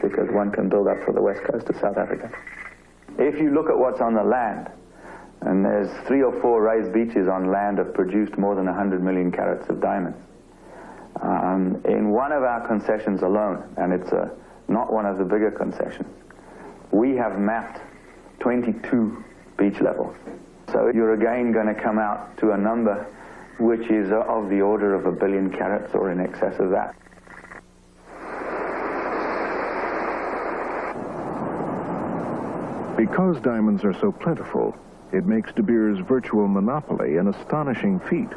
because one can build up for the west coast of South Africa. If you look at what's on the land, and there's 3 or 4 raised beaches on land have produced more than 100 million carats of diamonds. In one of our concessions alone, and it's not one of the bigger concessions, we have mapped 22 beach levels. So you're again going to come out to a number which is of the order of 1 billion carats or in excess of that. Because diamonds are so plentiful, it makes De Beers' virtual monopoly an astonishing feat.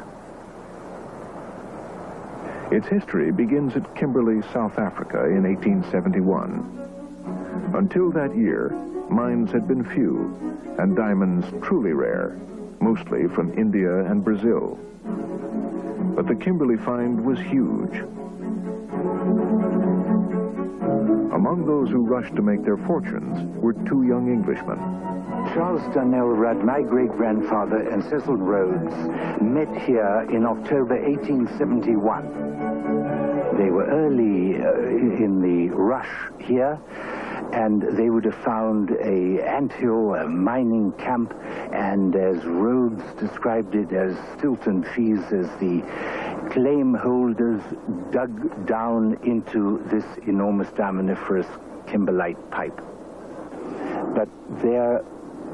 Its history begins at Kimberley, South Africa in 1871. Until that year, mines had been few, and diamonds truly rare, mostly from India and Brazil. But the Kimberley find was huge. Among those who rushed to make their fortunes were 2 young Englishmen. Charles Darnell Rudd, my great-grandfather, and Cecil Rhodes met here in October 1871. They were early in the rush here, and they would have found an anthill, a mining camp, and as Rhodes described it, as Stilton Fees, as the claim holders dug down into this enormous diamondiferous kimberlite pipe. But their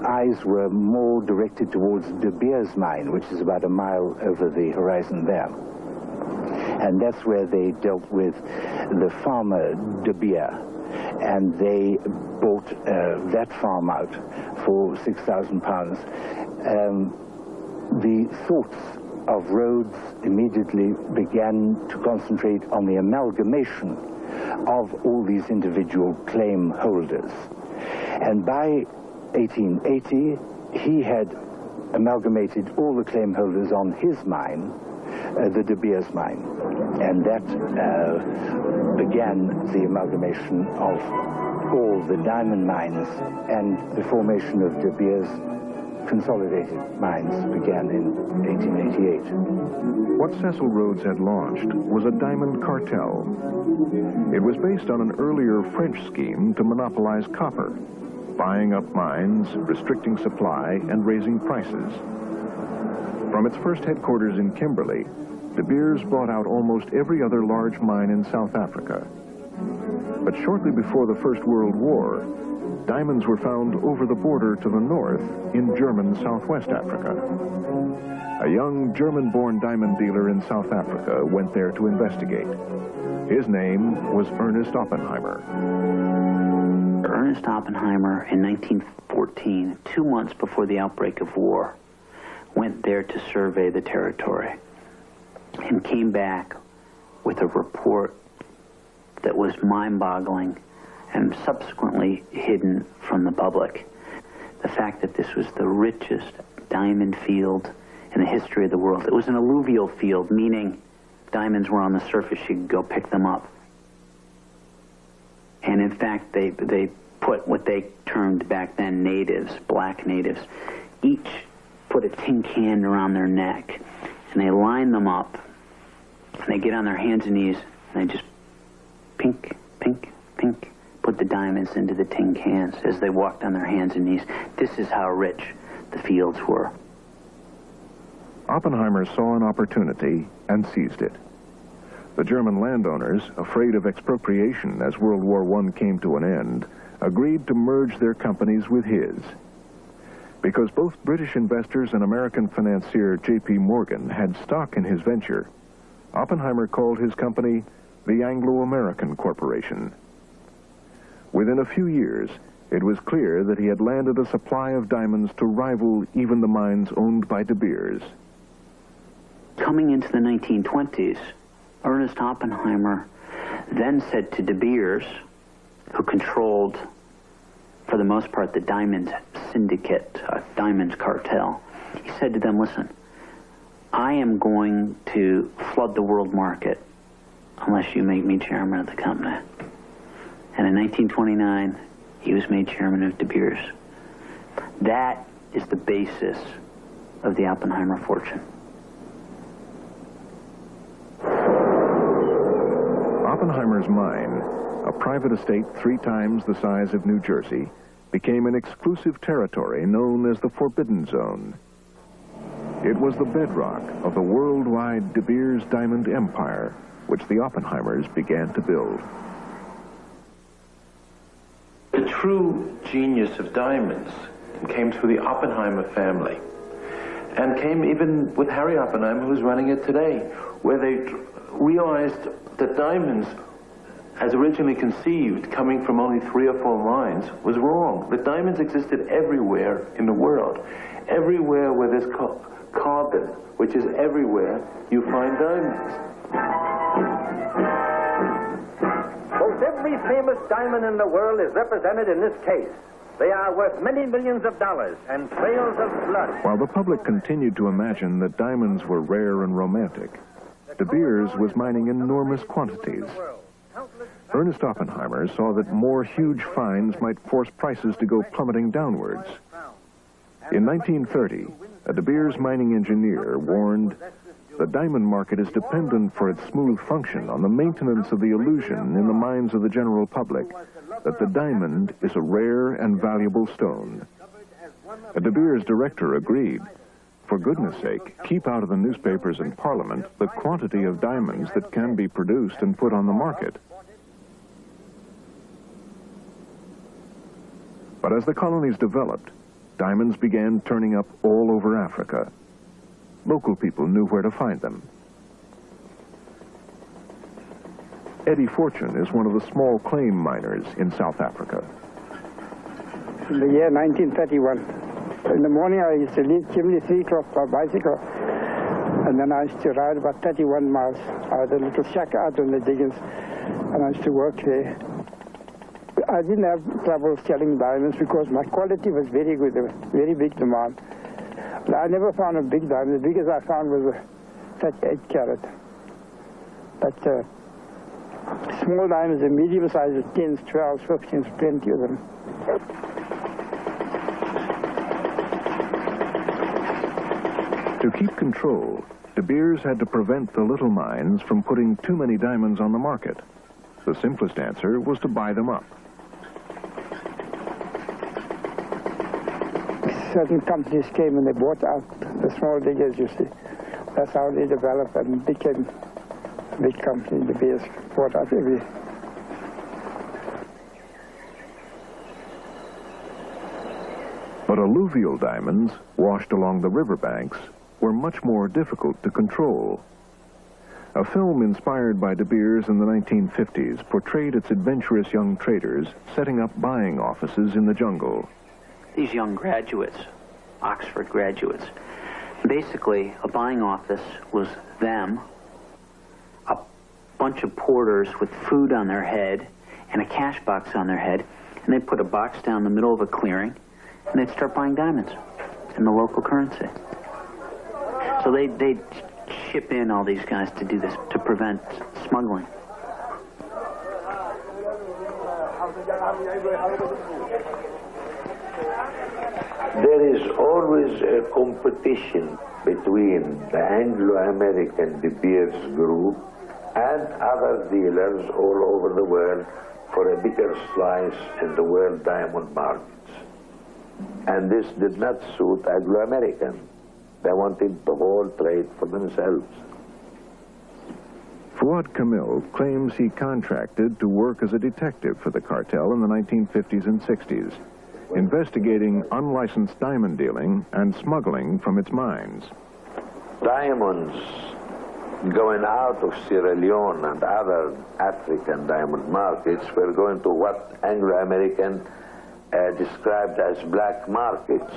eyes were more directed towards De Beers mine, which is about a mile over the horizon there. And that's where they dealt with the farmer De Beers, and they bought that farm out for £6,000. The thoughts of Rhodes immediately began to concentrate on the amalgamation of all these individual claim holders. And by 1880, he had amalgamated all the claim holders on his mine, the De Beers mine. And that began the amalgamation of all the diamond mines, and the formation of De Beers Consolidated Mines began in 1888. What Cecil Rhodes had launched was a diamond cartel. It was based on an earlier French scheme to monopolize copper, buying up mines, restricting supply, and raising prices. From its first headquarters in Kimberley, De Beers bought out almost every other large mine in South Africa. But shortly before the First World War, diamonds were found over the border to the north in German Southwest Africa. A young German-born diamond dealer in South Africa went there to investigate. His name was Ernest Oppenheimer. Ernest Oppenheimer, in 1914, 2 months before the outbreak of war, went there to survey the territory and came back with a report that was mind-boggling and subsequently hidden from the public. The fact that this was the richest diamond field in the history of the world. It was an alluvial field, meaning diamonds were on the surface, you could go pick them up. And in fact, they put what they termed back then natives, black natives, each put a tin can around their neck, and they line them up, and they get on their hands and knees, and they just pink, pink, pink, put the diamonds into the tin cans as they walked on their hands and knees. This is how rich the fields were. Oppenheimer saw an opportunity and seized it. The German landowners, afraid of expropriation as World War I came to an end, agreed to merge their companies with his. Because both British investors and American financier J.P. Morgan had stock in his venture, Oppenheimer called his company the Anglo-American Corporation. Within a few years, it was clear that he had landed a supply of diamonds to rival even the mines owned by De Beers. Coming into the 1920s, Ernest Oppenheimer then said to De Beers, who controlled, for the most part, the diamond syndicate, diamonds cartel, he said to them, listen, I am going to flood the world market unless you make me chairman of the company. And in 1929, he was made chairman of De Beers. That is the basis of the Oppenheimer fortune. Oppenheimer's mine, a private estate 3 times the size of New Jersey, became an exclusive territory known as the Forbidden Zone. It was the bedrock of the worldwide De Beers diamond empire, which the Oppenheimers began to build. The true genius of diamonds came through the Oppenheimer family, and came even with Harry Oppenheimer, who's running it today, where they realized that diamonds, as originally conceived, coming from only 3 or 4 mines, was wrong. That diamonds existed everywhere in the world. Everywhere where there's carbon, which is everywhere, you find diamonds. Most every famous diamond in the world is represented in this case. They are worth many millions of dollars and trails of blood. While the public continued to imagine that diamonds were rare and romantic, De Beers was mining enormous quantities. Ernest Oppenheimer saw that more huge finds might force prices to go plummeting downwards. In 1930, a De Beers mining engineer warned, "The diamond market is dependent for its smooth function on the maintenance of the illusion in the minds of the general public that the diamond is a rare and valuable stone." A De Beers director agreed. For goodness sake, keep out of the newspapers and Parliament the quantity of diamonds that can be produced and put on the market. But as the colonies developed, diamonds began turning up all over Africa. Local people knew where to find them. Eddie Fortune is one of the small claim miners in South Africa. In the year 1931, in the morning I used to leave Chimney 3 o'clock by bicycle, and then I used to ride about 31 miles. I had a little shack out on the diggings, and I used to work there. I didn't have trouble selling diamonds because my quality was very good. There was very big demand. I never found a big diamond. The biggest I found was a 38 carat. But small diamonds, the medium size, 10s, 12s, 15s, plenty of them. To keep control, De Beers had to prevent the little mines from putting too many diamonds on the market. The simplest answer was to buy them up. Certain companies came and they bought out the small diggers, you see. That's how they developed and became a big company. De Beers bought out every. But alluvial diamonds, washed along the riverbanks, were much more difficult to control. A film inspired by De Beers in the 1950s portrayed its adventurous young traders setting up buying offices in the jungle. These young graduates, Oxford graduates, basically a buying office was them, a bunch of porters with food on their head and a cash box on their head, and they'd put a box down the middle of a clearing, and they'd start buying diamonds in the local currency. So they'd ship in all these guys to do this, to prevent smuggling. There is always a competition between the Anglo-American De Beers group and other dealers all over the world for a bigger slice in the world diamond markets. And this did not suit Anglo-American. They wanted the whole trade for themselves. Fuad Kamil claims he contracted to work as a detective for the cartel in the 1950s and 60s, investigating unlicensed diamond dealing and smuggling from its mines. Diamonds going out of Sierra Leone and other African diamond markets were going to what Anglo-American described as black markets.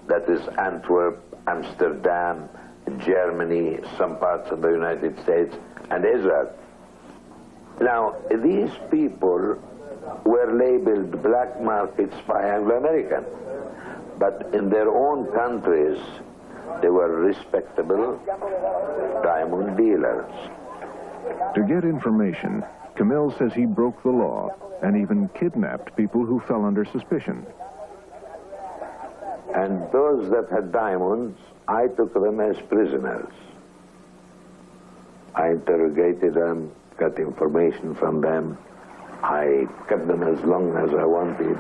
That is Antwerp, Amsterdam, Germany, some parts of the United States, and Israel. Now, these people were labeled black markets by Anglo-American, but in their own countries, they were respectable diamond dealers. To get information, Kamil says he broke the law and even kidnapped people who fell under suspicion. And those that had diamonds, I took them as prisoners. I interrogated them, got information from them, I cut them as long as I wanted